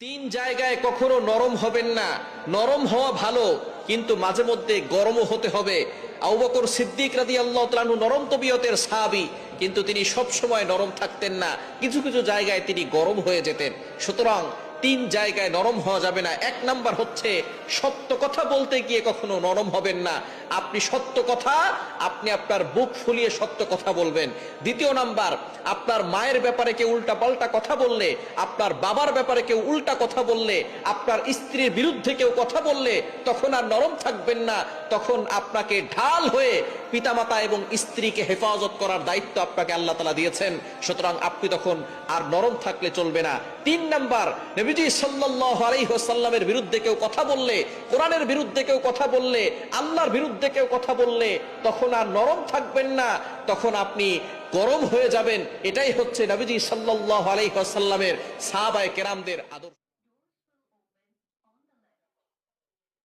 তিন জায়গায় কখনো নরম হবেন না। নরম হওয়া ভালো, কিন্তু মাঝে মধ্যে গরমও হতে হবে। আবু বকর সিদ্দিক রাদিয়াল্লাহু তাআলা আনহু নরম তবিয়তের সাহাবী, কিন্তু তিনি সব সময় নরম থাকতেন না, কিছু কিছু জায়গায় তিনি গরম হয়ে যেতেন। সুতরাং তিন জায়গায় নরম হওয়া যাবে না। এক নাম্বার হচ্ছে সত্য কথা বলতে গিয়ে কখনো নরম হবেন না। আপনি সত্য কথা, আপনি আপনার বুক ফুলিয়ে সত্য কথা বলবেন। দ্বিতীয় নাম্বার, আপনার মায়ের ব্যাপারে কেউ উল্টা পাল্টা কথা বললে, আপনার বাবার ব্যাপারে কেউ উল্টা কথা বললে, আপনার স্ত্রীর বিরুদ্ধে কেউ কথা বললে, তখন আর নরম থাকবেন না। তখন আপনাকে ঢাল হয়ে পিতামাতা এবং স্ত্রীকে হেফাজত করার দায়িত্ব আপনাকে আল্লাহ তাআলা দিয়েছেন। সুতরাং আপনি তখন আর নরম থাকলে চলবে না। তিন নাম্বার, নবীজি সাল্লাল্লাহু আলাইহি ওয়াসাল্লামের বিরুদ্ধে কেউ কথা বললে, কোরআনের বিরুদ্ধে কেউ কথা বললে, আল্লাহর বিরুদ্ধে কেউ কথা বললে, তখন আর নরম থাকবেন না, তখন আপনি গরম হয়ে যাবেন। এটাই হচ্ছে নবীজি সাল্লাল্লাহু আলাইহি ওয়াসাল্লামের সাহাবায়ে কেরামদের আদর্শ।